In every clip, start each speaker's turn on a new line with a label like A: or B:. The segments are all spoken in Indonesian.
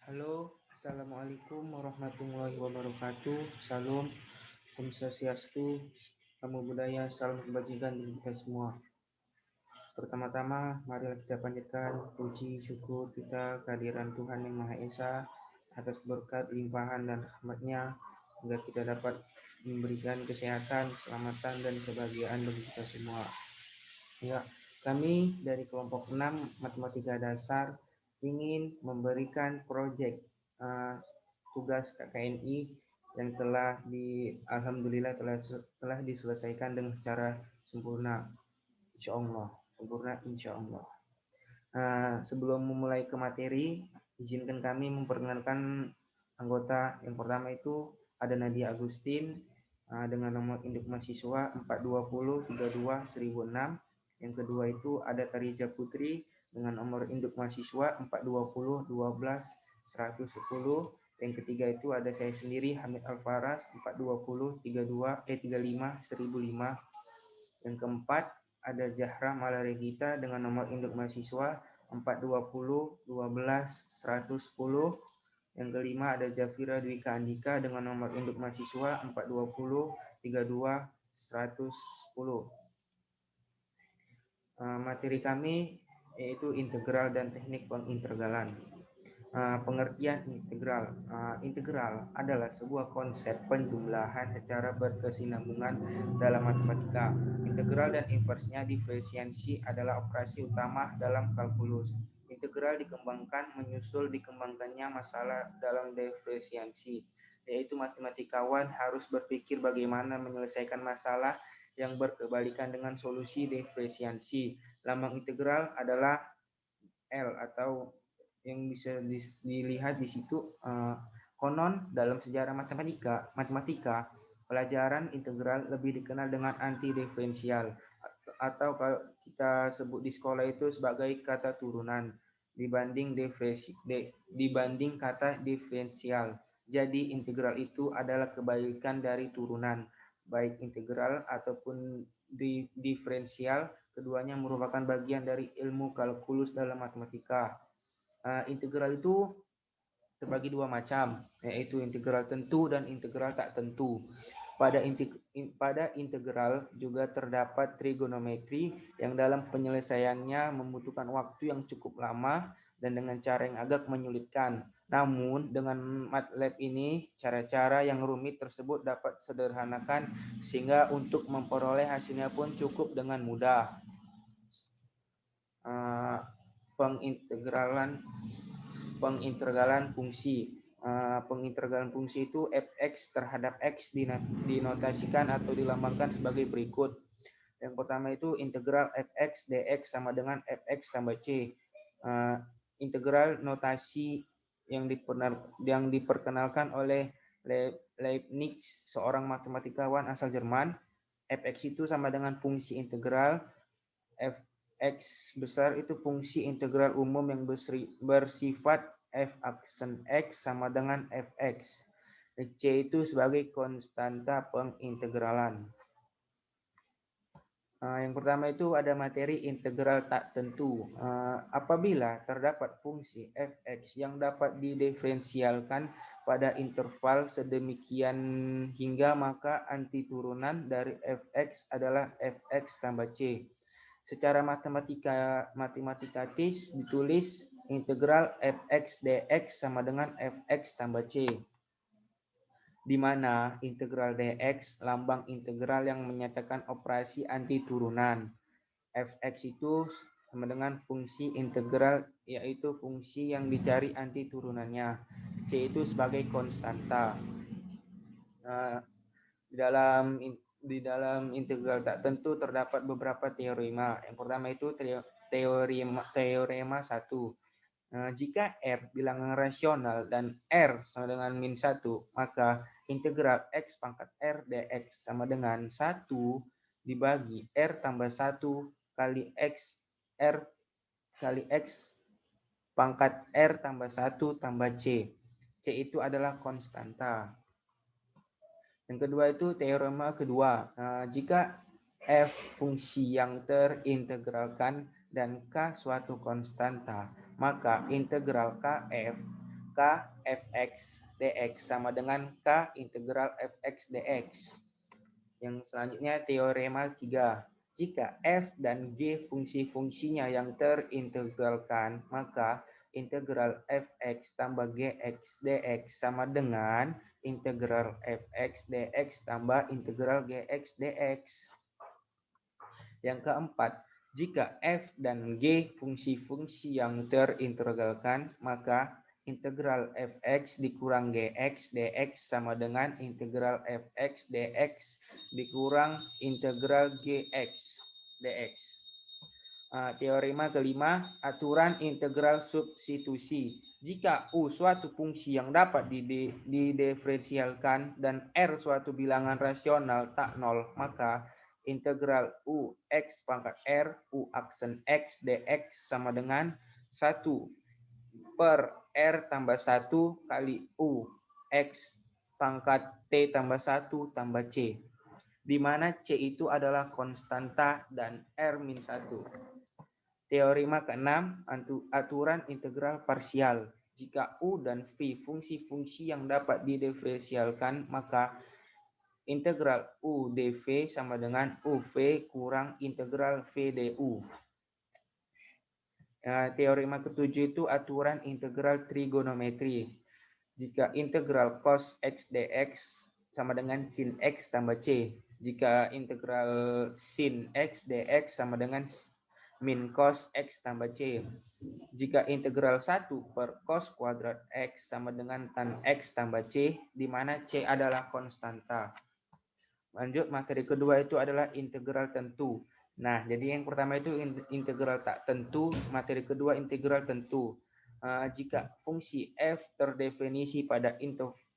A: Halo, Assalamualaikum warahmatullahi wabarakatuh. Salam, Om Swastiastu, Namo Buddhaya, salam kebajikan bagi kita semua. Pertama-tama, marilah kita panjatkan puji syukur kita kehadiran Tuhan Yang Maha Esa atas berkat limpahan dan rahmat-Nya agar kita dapat memberikan kesehatan, keselamatan, dan kebahagiaan bagi kita semua. Ya, kami dari kelompok 6 Matematika Dasar ingin memberikan proyek tugas KKNI yang alhamdulillah telah diselesaikan dengan cara sempurna, insya Allah. Sebelum memulai ke materi, izinkan kami memperkenalkan anggota. Yang pertama itu ada Nadia Agustin dengan nomor induk mahasiswa 420321006. Yang kedua itu ada Tarija Putri dengan nomor induk mahasiswa 420121110. Yang ketiga itu ada saya sendiri Hamid Alfaras 42032351005. Yang keempat ada Zahra Malaregita dengan nomor induk mahasiswa 420121110. Yang kelima ada Zafira Dwika Andika dengan nomor induk mahasiswa 420321110. Materi kami yaitu integral dan teknik pengintegralan. Pengertian integral. Integral adalah sebuah konsep penjumlahan secara berkesinambungan dalam matematika. Integral dan inversnya diferensiasi adalah operasi utama dalam kalkulus. Integral dikembangkan menyusul dikembangkannya masalah dalam diferensiasi, yaitu matematikawan harus berpikir bagaimana menyelesaikan masalah yang berkebalikan dengan solusi diferensiasi. Lambang integral adalah L atau yang bisa dilihat di situ. Konon dalam sejarah matematika pelajaran integral lebih dikenal dengan antidiferensial atau kalau kita sebut di sekolah itu sebagai kata turunan dibanding kata diferensial. Jadi integral itu adalah kebalikan dari turunan. Baik integral ataupun diferensial, keduanya merupakan bagian dari ilmu kalkulus dalam matematika. Integral itu terbagi dua macam, yaitu integral tentu dan integral tak tentu. Pada integral juga terdapat trigonometri yang dalam penyelesaiannya membutuhkan waktu yang cukup lama dan dengan cara yang agak menyulitkan. Namun dengan MATLAB ini, cara-cara yang rumit tersebut dapat sederhanakan sehingga untuk memperoleh hasilnya pun cukup dengan mudah. Pengintegralan fungsi. Pengintegralan fungsi itu fx terhadap x dinotasikan atau dilambangkan sebagai berikut. Yang pertama itu integral fx dx sama dengan fx tambah c. Integral notasi yang diperkenalkan oleh Leibniz, seorang matematikawan asal Jerman. Fx itu sama dengan fungsi integral. Fx besar itu fungsi integral umum yang bersifat f aksen x sama dengan fx. C itu sebagai konstanta pengintegralan. Yang pertama itu ada materi integral tak tentu. Apabila terdapat fungsi fx yang dapat didiferensialkan pada interval sedemikian hingga maka antiturunan dari fx adalah fx tambah c. Secara matematikatis ditulis integral fx dx sama dengan fx tambah c, di mana integral dx lambang integral yang menyatakan operasi antiturunan. Fx itu sama dengan fungsi integral, yaitu fungsi yang dicari antiturunannya. C itu sebagai konstanta. Di dalam integral tak tentu terdapat beberapa teorema. Yang pertama itu teorema 1. Jika R bilangan rasional dan R sama dengan min 1, maka integral x pangkat R dx sama dengan 1 dibagi R tambah 1 kali X R kali X pangkat R tambah 1 tambah C. C itu adalah konstanta. Yang kedua itu teorema kedua. Jika f fungsi yang terintegralkan dan k suatu konstanta, maka integral kf K fx dx sama dengan K integral fx dx. Yang selanjutnya teorema 3. Jika f dan g fungsi-fungsinya yang terintegralkan, maka integral fx tambah gx dx sama dengan integral fx dx tambah integral gx dx. Yang keempat, jika f dan g fungsi-fungsi yang terintegralkan, maka integral fx dikurang gx dx sama dengan integral fx dx dikurang integral gx dx. Teorema kelima, aturan integral substitusi. Jika U suatu fungsi yang dapat didiferensialkan dan R suatu bilangan rasional tak nol, maka integral U X pangkat R U aksen X dx sama dengan 1 per R tambah 1 kali U X pangkat T tambah 1 tambah C, di mana C itu adalah konstanta dan R min 1. Teorema keenam, aturan integral parsial. Jika U dan V fungsi-fungsi yang dapat didiferensialkan, maka integral U dV sama dengan UV kurang integral V du. Teorema ketujuh itu aturan integral trigonometri. Jika integral cos X dx sama dengan sin X tambah C. Jika integral sin X dx sama dengan min cos X tambah C. Jika integral 1 per cos kuadrat X sama dengan tan X tambah C, di mana C adalah konstanta. Lanjut, materi kedua itu adalah integral tentu. Nah, jadi yang pertama itu integral tak tentu, materi kedua integral tentu. Jika fungsi f terdefinisi pada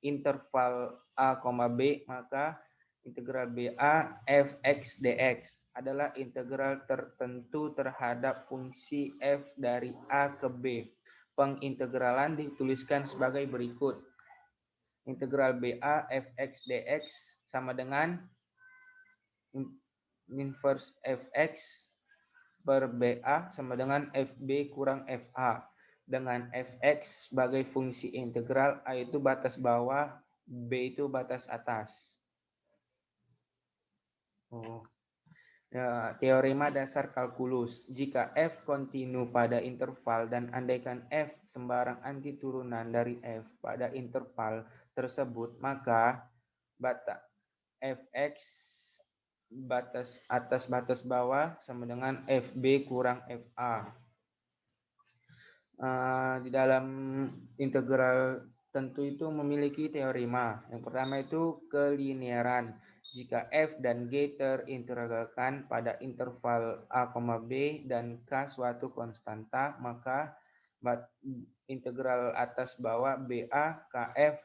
A: interval a, b, maka integral BA fx dx adalah integral tertentu terhadap fungsi f dari A ke B. Pengintegralan dituliskan sebagai berikut. Integral BA fx dx sama dengan inverse fx per BA sama dengan FB kurang FA. Dengan fx sebagai fungsi integral, A itu batas bawah, B itu batas atas. Teorema dasar kalkulus. Jika f kontinu pada interval dan andaikan f sembarang antiturunan dari f pada interval tersebut, maka fx batas atas batas bawah sama dengan fb kurang fa. Di dalam integral tentu itu memiliki teorema. Yang pertama itu kelinearan. Jika f dan g terintegralkan pada interval a, b dan k suatu konstanta, maka integral atas bawah BA kf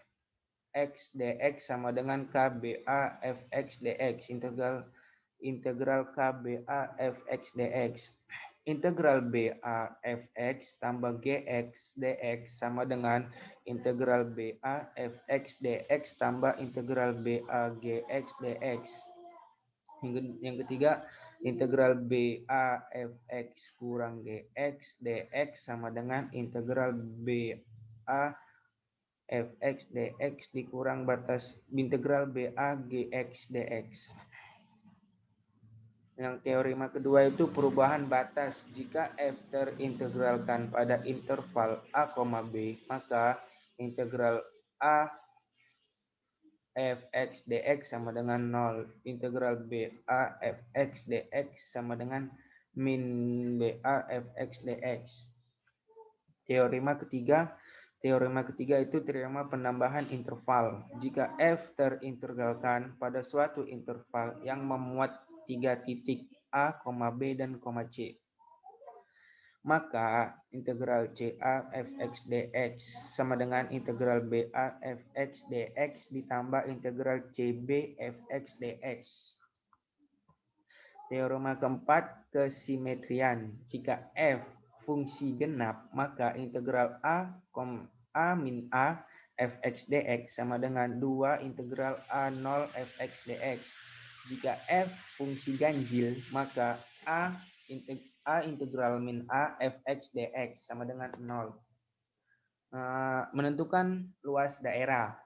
A: x dx sama dengan kba fx dx. Integral kba fx dx. Integral BA fx tambah gx dx sama dengan integral BA fx dx tambah integral BA gx dx. Yang ketiga, integral BA fx kurang gx dx sama dengan integral BA fx dx dikurang batas integral BA gx dx. Yang teorema kedua itu perubahan batas. Jika f terintegralkan pada interval a, b, maka integral a fx dx sama dengan 0. Integral b a fx dx sama dengan min b a fx dx. Teorema ketiga itu teorema penambahan interval. Jika f terintegralkan pada suatu interval yang memuat 3 titik A, B, dan C, maka integral CA fx dx sama dengan integral BA fx dx ditambah integral CB fx dx. Teorema keempat, kesimetrian. Jika f fungsi genap, maka integral A min A fx dx sama dengan 2 integral A0 fx dx. Jika f fungsi ganjil, maka A integral min A fx dx sama dengan 0. menentukan luas daerah.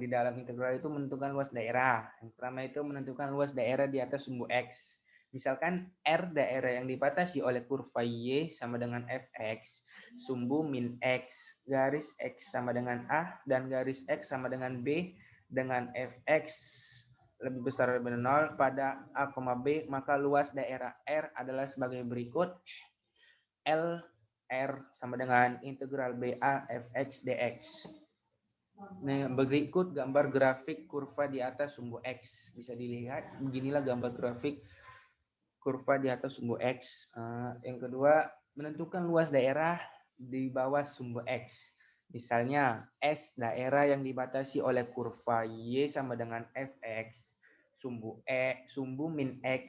A: Di dalam integral itu menentukan luas daerah. Yang pertama itu menentukan luas daerah di atas sumbu X. Misalkan R daerah yang dibatasi oleh kurva Y sama dengan Fx, sumbu min X, garis X sama dengan A, dan garis X sama dengan B dengan Fx lebih besar daripada 0 pada A, B, maka luas daerah R adalah sebagai berikut. L R sama dengan integral BA Fx dx. Nah, berikut gambar grafik kurva di atas sumbu X. Bisa dilihat, beginilah gambar grafik kurva di atas sumbu X. Yang kedua, menentukan luas daerah di bawah sumbu X. Misalnya, S daerah yang dibatasi oleh kurva Y sama dengan Fx, sumbu min X,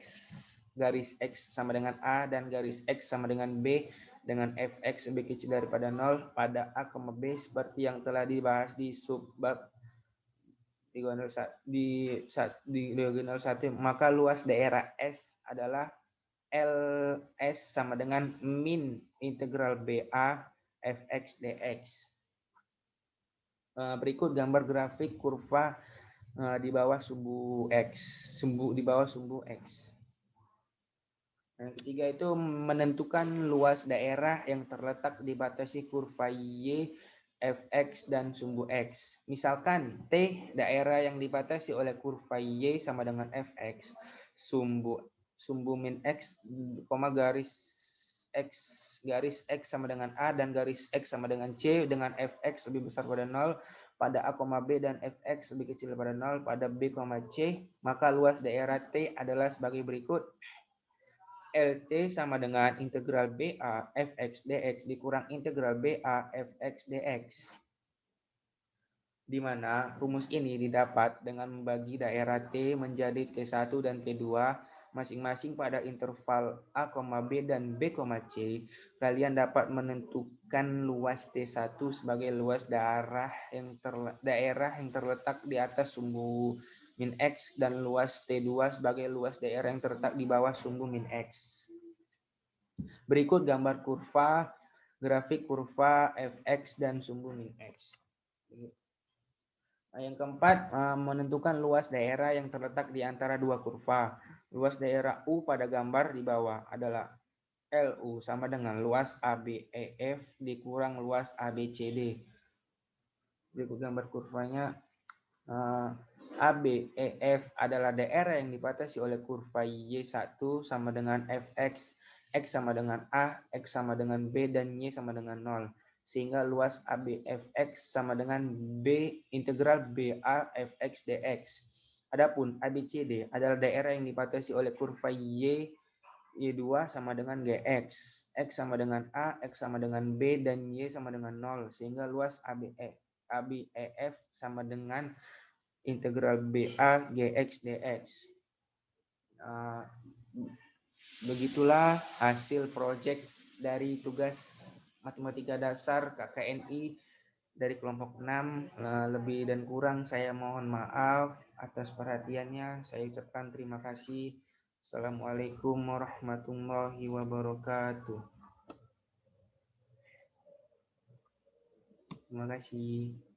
A: garis X sama dengan A, dan garis X sama dengan B, dengan Fx lebih kecil daripada 0 pada A, B, seperti yang telah dibahas di subbab di diagonal 1, maka luas daerah S adalah LS sama dengan min integral BA Fx dx. Berikut gambar grafik kurva di bawah sumbu X, di bawah sumbu X. Yang ketiga itu menentukan luas daerah yang terletak di batasi kurva Y, Fx, dan sumbu X. Misalkan T daerah yang dibatasi oleh kurva Y sama dengan Fx, sumbu min X, garis X sama dengan A, dan garis X sama dengan C dengan Fx lebih besar pada 0 pada A, B, dan Fx lebih kecil daripada 0 pada B, C, maka luas daerah T adalah sebagai berikut. LT sama dengan integral BA Fx dx dikurang integral BA Fx dx. Di mana rumus ini didapat dengan membagi daerah T menjadi T1 dan T2 masing-masing pada interval A, B, dan B, C. Kalian dapat menentukan luas T1 sebagai luas daerah yang terletak di atas sumbu min X dan luas T2 sebagai luas daerah yang terletak di bawah sumbu min X. Berikut gambar kurva, grafik kurva Fx dan sumbu min X. Nah, yang keempat, menentukan luas daerah yang terletak di antara dua kurva. Luas daerah U pada gambar di bawah adalah LU sama dengan luas ABEF dikurang luas ABCD. Berikut gambar kurvanya. ABEF adalah daerah yang dibatasi oleh kurva Y1 sama dengan Fx, X sama dengan A, X sama dengan B, dan Y sama dengan 0. Sehingga luas ABFX sama dengan B integral BA Fx dx. Adapun ABCD adalah daerah yang dibatasi oleh kurva Y2 sama dengan Gx, X sama dengan A, X sama dengan B, dan Y sama dengan 0. Sehingga luas ABEF sama dengan integral BA Gx dx. Begitulah hasil proyek dari tugas matematika dasar KKNI dari kelompok 6. Lebih dan kurang saya mohon maaf atas perhatiannya. Saya ucapkan terima kasih. Assalamualaikum warahmatullahi wabarakatuh. Terima kasih.